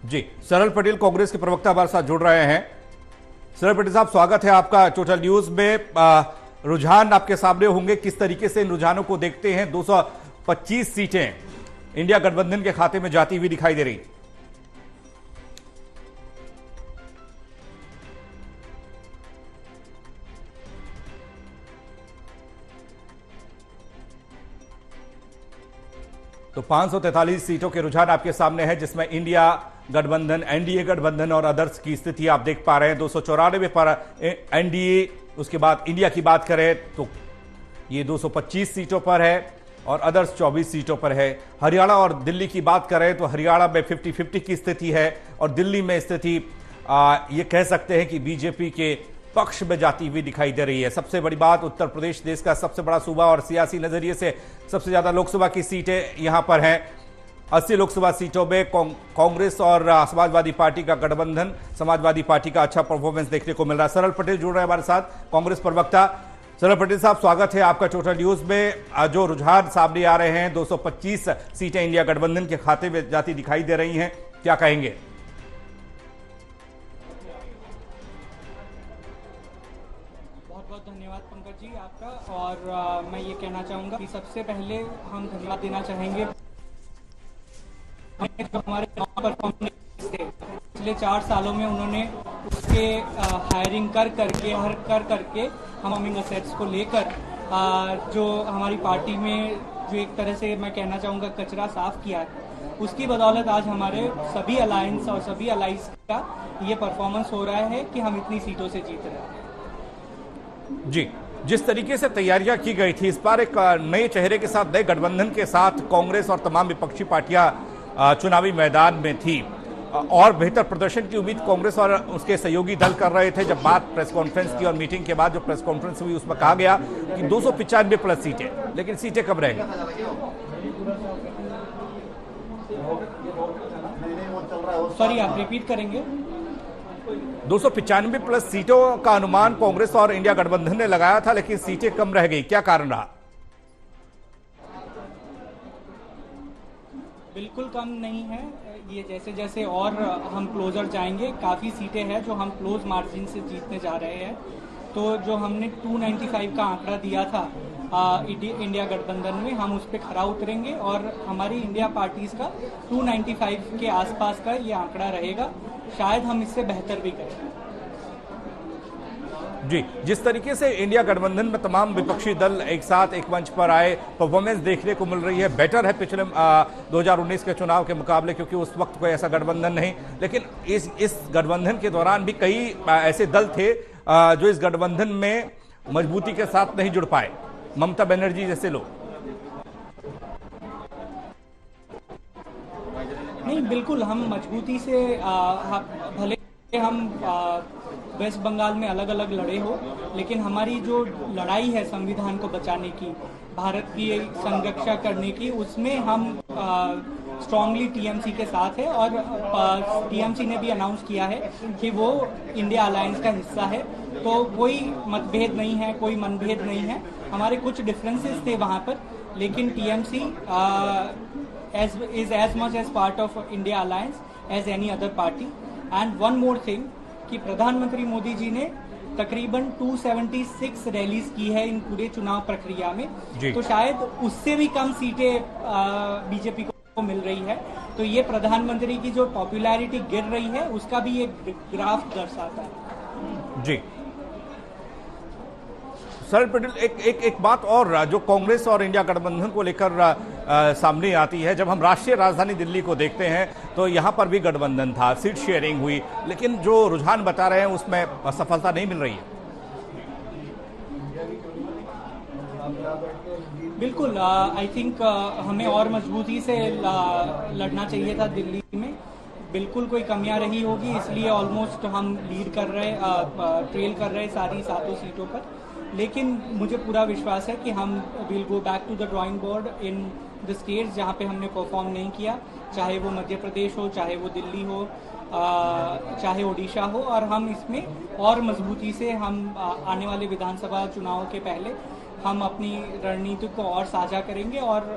जी, सरल पटेल कांग्रेस के प्रवक्ता हमारे साथ जुड़ रहे हैं। सरल पटेल साहब, स्वागत है आपका टोटल न्यूज में। रुझान आपके सामने होंगे, किस तरीके से इन रुझानों को देखते हैं? 225 सीटें इंडिया गठबंधन के खाते में जाती हुई दिखाई दे रही। तो 543 सीटों के रुझान आपके सामने है, जिसमें इंडिया गठबंधन, एनडीए गठबंधन और अदर्स की स्थिति आप देख पा रहे हैं। 294 पर एनडीए, उसके बाद इंडिया की बात करें तो ये 225 सीटों पर है और अदर्स 24 सीटों पर है। हरियाणा और दिल्ली की बात करें तो हरियाणा में 50-50 की स्थिति है और दिल्ली में स्थिति ये कह सकते हैं कि बीजेपी के पक्ष में जाती हुई दिखाई दे रही है। सबसे बड़ी बात, उत्तर प्रदेश देश का सबसे बड़ा सूबा और सियासी नजरिए से सबसे ज्यादा लोकसभा की सीटें यहां पर हैं। 80 लोकसभा सीटों में कांग्रेस और समाजवादी पार्टी का गठबंधन, समाजवादी पार्टी का अच्छा परफॉर्मेंस देखने को मिल रहा है। सरल पटेल जुड़ रहे हैं हमारे साथ, कांग्रेस प्रवक्ता। सरल पटेल साहब, स्वागत है आपका टोटल न्यूज में। जो रुझान सामने आ रहे हैं, 225 सीटें इंडिया गठबंधन के खाते में जाती दिखाई दे रही हैं, क्या कहेंगे? बहुत धन्यवाद पंकज जी आपका। और मैं ये कहना चाहूँगा कि सबसे पहले हम धन्यवाद देना चाहेंगे जो हमारे परफॉर्मेंस थे पिछले 4 सालों में। उन्होंने उसके हायरिंग कर करके हमारे असेट्स को लेकर जो हमारी पार्टी में जो एक तरह से मैं कहना चाहूँगा कचरा साफ किया है, उसकी बदौलत आज हमारे सभी अलायंस और सभी अलाइज का ये परफॉर्मेंस हो रहा है कि हम इतनी सीटों से जीत रहे हैं। जी, जिस तरीके से तैयारियां की गई थी, इस बार एक नए चेहरे के साथ, नए गठबंधन के साथ कांग्रेस और तमाम विपक्षी पार्टियां चुनावी मैदान में थी और बेहतर प्रदर्शन की उम्मीद कांग्रेस और उसके सहयोगी दल कर रहे थे। जब बात प्रेस कॉन्फ्रेंस की और मीटिंग के बाद जो प्रेस कॉन्फ्रेंस हुई, उसमें कहा गया कि 295 प्लस सीटें, लेकिन सीटें कब रहेंगी? सॉरी, आप रिपीट करेंगे? 295 प्लस सीटों का अनुमान कांग्रेस और इंडिया गठबंधन ने लगाया था, लेकिन सीटें कम रह गई, क्या कारण रहा? बिल्कुल कम नहीं है ये। जैसे जैसे और हम क्लोजर जाएंगे, काफ़ी सीटें हैं जो हम क्लोज मार्जिन से जीतने जा रहे हैं। तो जो हमने 295 का आंकड़ा दिया था इंडिया गठबंधन में, हम उस पर खरा उतरेंगे और हमारी इंडिया पार्टीज का 295 के आसपास का ये आंकड़ा रहेगा। शायद हम इससे बेहतर भी करेंगे। जी, जिस तरीके से इंडिया गठबंधन में तमाम विपक्षी दल एक साथ एक मंच पर आए, परफॉर्मेंस देखने को मिल रही है, बेटर है पिछले 2019 के चुनाव के मुकाबले, क्योंकि उस वक्त कोई ऐसा गठबंधन नहीं। लेकिन इस गठबंधन के दौरान भी कई ऐसे दल थे जो इस गठबंधन में मजबूती के साथ नहीं जुड़ पाए, ममता बनर्जी जैसे लोग। नहीं, बिल्कुल हम मजबूती से भले हम वेस्ट बंगाल में अलग अलग लड़े हो, लेकिन हमारी जो लड़ाई है संविधान को बचाने की, भारत की संरक्षा करने की, उसमें हम स्ट्रांगली टीएमसी के साथ है। और टीएमसी ने भी अनाउंस किया है कि वो इंडिया अलायंस का हिस्सा है। तो कोई मतभेद नहीं है, कोई मनभेद नहीं है। हमारे कुछ डिफरेंसेस थे वहाँ पर, लेकिन TMC is as much as part of India Alliance as any other party. And one more thing कि प्रधानमंत्री मोदी जी ने तकरीबन 276 रैलीज की है इन पूरे चुनाव प्रक्रिया में, तो शायद उससे भी कम सीटें बीजेपी को मिल रही है। तो ये प्रधानमंत्री की जो पॉपुलैरिटी गिर रही है, उसका भी एक ग्राफ दर्शाता है। जी, सरल पटेल, एक बात और जो कांग्रेस और इंडिया गठबंधन को लेकर सामने आती है, जब हम राष्ट्रीय राजधानी दिल्ली को देखते हैं तो यहां पर भी गठबंधन था, सीट शेयरिंग हुई, लेकिन जो रुझान बता रहे हैं उसमें सफलता नहीं मिल रही है। बिल्कुल, आई थिंक हमें और मजबूती से लड़ना चाहिए था दिल्ली में। बिल्कुल कोई कमियां रही होगी, इसलिए ऑलमोस्ट हम लीड कर रहे, ट्रेल कर रहे सारी 7 सीटों पर। लेकिन मुझे पूरा विश्वास है कि हम will go back to the drawing board in the states जहाँ पे हमने परफॉर्म नहीं किया, चाहे वो मध्य प्रदेश हो, चाहे वो दिल्ली हो, चाहे ओडिशा हो। और हम इसमें और मजबूती से हम आने वाले विधानसभा चुनाव के पहले हम अपनी रणनीति को और साझा करेंगे और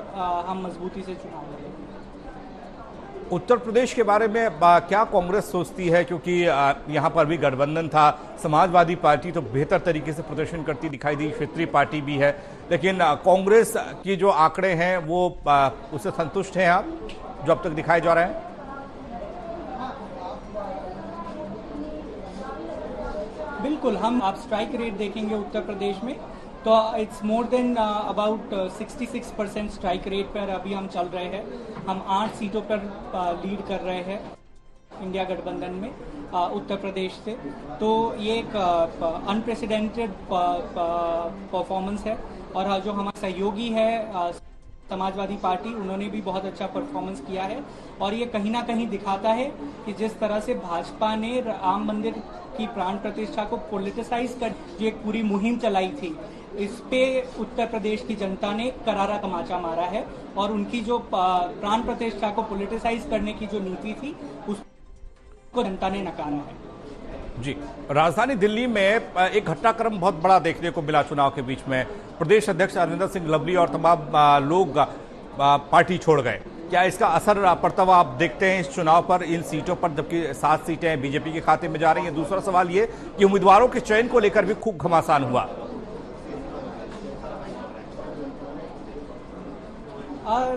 हम मजबूती से चुनाव लड़ेंगे। उत्तर प्रदेश के बारे में क्या कांग्रेस सोचती है, क्योंकि यहाँ पर भी गठबंधन था, समाजवादी पार्टी तो बेहतर तरीके से प्रदर्शन करती दिखाई दी, क्षेत्रीय पार्टी भी है, लेकिन कांग्रेस की जो आंकड़े हैं वो उससे संतुष्ट हैं आप, जो अब तक दिखाए जा रहे हैं? बिल्कुल, हम आप स्ट्राइक रेट देखेंगे उत्तर प्रदेश में तो it's more than about 66% strike rate पर अभी हम चल रहे हैं। हम 8 सीटों पर लीड कर रहे हैं इंडिया गठबंधन में उत्तर प्रदेश से। तो ये एक अनप्रेसिडेंटेड परफॉर्मेंस है। और जो हमारा सहयोगी है समाजवादी पार्टी, उन्होंने भी बहुत अच्छा परफॉर्मेंस किया है। और ये कहीं ना कहीं दिखाता है कि जिस तरह से भाजपा ने राम मंदिर की प्राण प्रतिष्ठा को पॉलिटिसाइज कर जो एक पूरी मुहिम चलाई थी, इस पे उत्तर प्रदेश की जनता ने करारा तमाचा मारा है। और उनकी जो प्राण प्रतिष्ठा को पॉलिटिसाइज करने की जो नीति थी उसको जनता ने नकारा है। जी, राजधानी दिल्ली में एक घटनाक्रम बहुत बड़ा देखने को मिला चुनाव के बीच में। प्रदेश अध्यक्ष अरविंदर सिंह लवली और तमाम लोग पार्टी छोड़ गए। क्या इसका असर पड़ता हुआ आप देखते हैं इस चुनाव पर, इन सीटों पर, जबकि 7 सीटें बीजेपी के खाते में जा रही हैं? दूसरा सवाल ये कि उम्मीदवारों के चयन को लेकर भी खूब घमासान हुआ।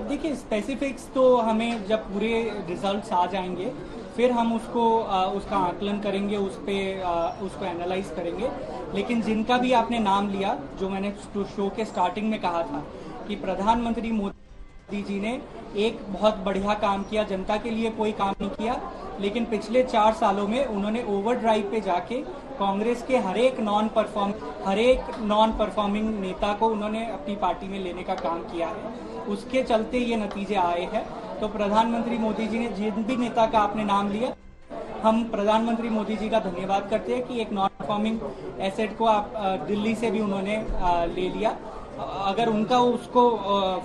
देखिए, स्पेसिफिक्स तो हमें जब पूरे रिजल्ट्स आ जाएंगे फिर हम उसका आकलन करेंगे, उसको एनालाइज करेंगे। लेकिन जिनका भी आपने नाम लिया, जो मैंने शो के स्टार्टिंग में कहा था कि प्रधानमंत्री मोदी जी ने एक बहुत बढ़िया काम किया, जनता के लिए कोई काम नहीं किया, लेकिन पिछले 4 सालों में उन्होंने ओवरड्राइव पे जाके कांग्रेस के हर एक नॉन परफॉर्मिंग नेता को उन्होंने अपनी पार्टी में लेने का काम किया है। उसके चलते ये नतीजे आए हैं। तो प्रधानमंत्री मोदी जी ने, जिन भी नेता का आपने नाम लिया, हम प्रधानमंत्री मोदी जी का धन्यवाद करते हैं कि एक नॉन परफॉर्मिंग एसेट को आप दिल्ली से भी उन्होंने ले लिया। अगर उनका उसको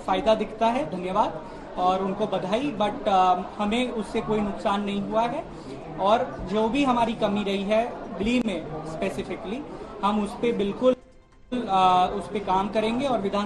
फायदा दिखता है, धन्यवाद और उनको बधाई, बट हमें उससे कोई नुकसान नहीं हुआ है। और जो भी हमारी कमी रही है दिल्ली में स्पेसिफिकली, हम उस पर बिल्कुल उस पर काम करेंगे और विधान